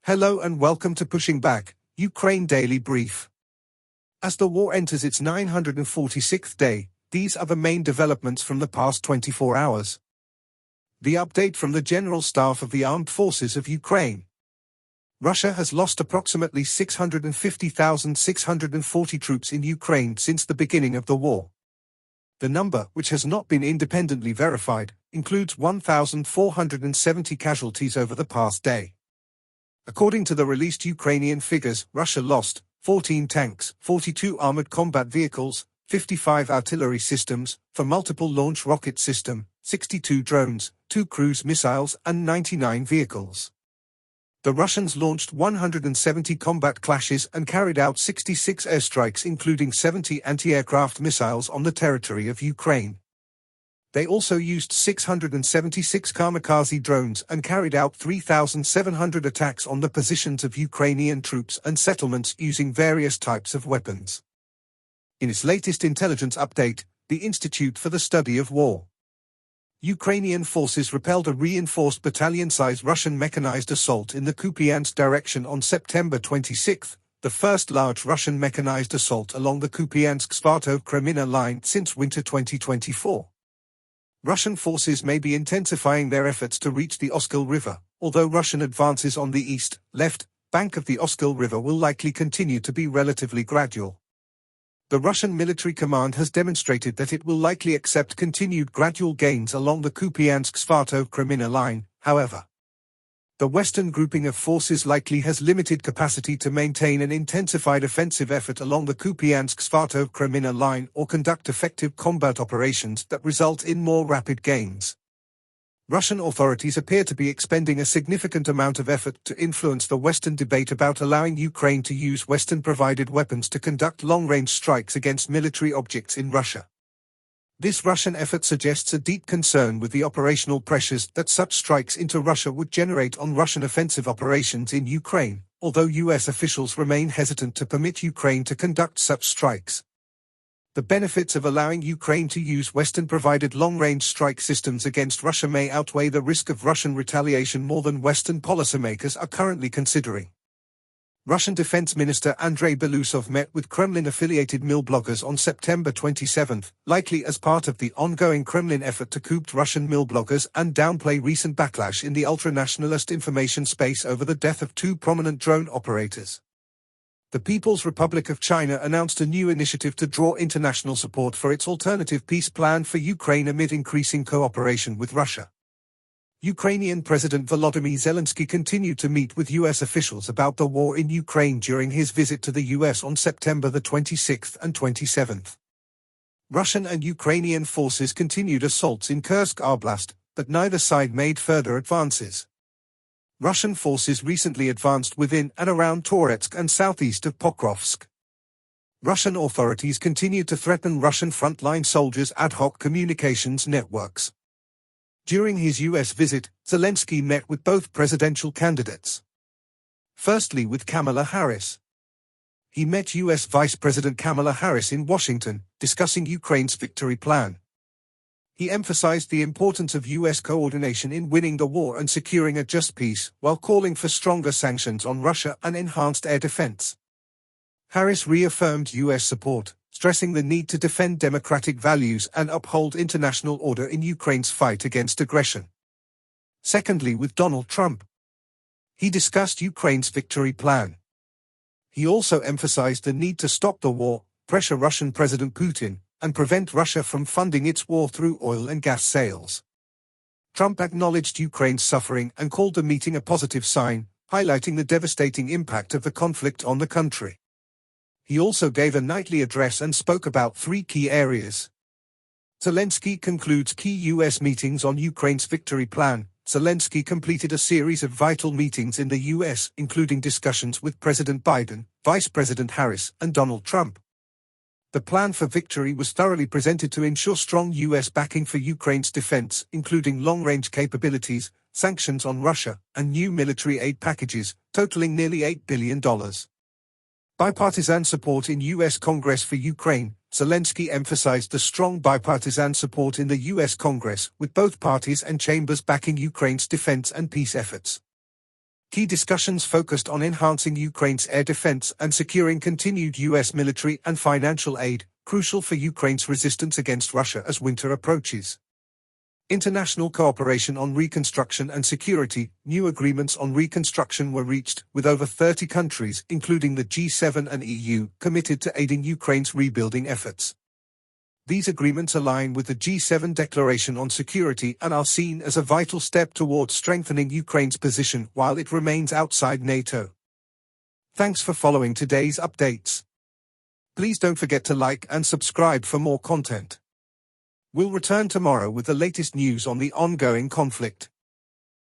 Hello and welcome to Pushing Back, Ukraine Daily Brief. As the war enters its 946th day, these are the main developments from the past 24 hours. The update from the General Staff of the Armed Forces of Ukraine. Russia has lost approximately 650,640 troops in Ukraine since the beginning of the war. The number, which has not been independently verified, includes 1,470 casualties over the past day. According to the released Ukrainian figures, Russia lost 14 tanks, 42 armored combat vehicles, 55 artillery systems, for multiple launch rocket system, 62 drones, 2 cruise missiles and 99 vehicles. The Russians launched 170 combat clashes and carried out 66 airstrikes, including 70 anti-aircraft missiles on the territory of Ukraine. They also used 676 kamikaze drones and carried out 3,700 attacks on the positions of Ukrainian troops and settlements using various types of weapons. In its latest intelligence update, the Institute for the Study of War. Ukrainian forces repelled a reinforced battalion-sized Russian mechanized assault in the Kupiansk direction on September 26, the first large Russian mechanized assault along the Kupiansk-Svatov-Kreminna line since winter 2024. Russian forces may be intensifying their efforts to reach the Oskil River, although Russian advances on the left bank of the Oskil River will likely continue to be relatively gradual. The Russian military command has demonstrated that it will likely accept continued gradual gains along the Kupiansk-Svatov-Kreminna line, however. The Western grouping of forces likely has limited capacity to maintain an intensified offensive effort along the Kupiansk-Svatov-Kreminna line or conduct effective combat operations that result in more rapid gains. Russian authorities appear to be expending a significant amount of effort to influence the Western debate about allowing Ukraine to use Western-provided weapons to conduct long-range strikes against military objects in Russia. This Russian effort suggests a deep concern with the operational pressures that such strikes into Russia would generate on Russian offensive operations in Ukraine, although U.S. officials remain hesitant to permit Ukraine to conduct such strikes. The benefits of allowing Ukraine to use Western-provided long-range strike systems against Russia may outweigh the risk of Russian retaliation more than Western policymakers are currently considering. Russian Defense Minister Andrei Belousov met with Kremlin-affiliated mill bloggers on September 27, likely as part of the ongoing Kremlin effort to coop Russian mill bloggers and downplay recent backlash in the ultra-nationalist information space over the death of 2 prominent drone operators. The People's Republic of China announced a new initiative to draw international support for its alternative peace plan for Ukraine amid increasing cooperation with Russia. Ukrainian President Volodymyr Zelensky continued to meet with U.S. officials about the war in Ukraine during his visit to the U.S. on September the 26th and 27th. Russian and Ukrainian forces continued assaults in Kursk Oblast, but neither side made further advances. Russian forces recently advanced within and around Toretsk and southeast of Pokrovsk. Russian authorities continued to threaten Russian frontline soldiers' ad hoc communications networks. During his U.S. visit, Zelensky met with both presidential candidates. Firstly, with Kamala Harris. He met U.S. Vice President Kamala Harris in Washington, discussing Ukraine's victory plan. He emphasized the importance of U.S. coordination in winning the war and securing a just peace, while calling for stronger sanctions on Russia and enhanced air defense. Harris reaffirmed U.S. support, stressing the need to defend democratic values and uphold international order in Ukraine's fight against aggression. Secondly, with Donald Trump. He discussed Ukraine's victory plan. He also emphasized the need to stop the war, pressure Russian President Putin, and prevent Russia from funding its war through oil and gas sales. Trump acknowledged Ukraine's suffering and called the meeting a positive sign, highlighting the devastating impact of the conflict on the country. He also gave a nightly address and spoke about 3 key areas. Zelensky concludes key U.S. meetings on Ukraine's victory plan. Zelensky completed a series of vital meetings in the U.S., including discussions with President Biden, Vice President Harris, and Donald Trump. The plan for victory was thoroughly presented to ensure strong U.S. backing for Ukraine's defense, including long-range capabilities, sanctions on Russia, and new military aid packages, totaling nearly $8 billion. Bipartisan support in U.S. Congress for Ukraine. Zelensky emphasized the strong bipartisan support in the U.S. Congress, with both parties and chambers backing Ukraine's defense and peace efforts. Key discussions focused on enhancing Ukraine's air defense and securing continued U.S. military and financial aid, crucial for Ukraine's resistance against Russia as winter approaches. International cooperation on reconstruction and security. New agreements on reconstruction were reached, with over 30 countries, including the G7 and EU, committed to aiding Ukraine's rebuilding efforts. These agreements align with the G7 Declaration on Security and are seen as a vital step towards strengthening Ukraine's position while it remains outside NATO. Thanks for following today's updates. Please don't forget to like and subscribe for more content. We'll return tomorrow with the latest news on the ongoing conflict.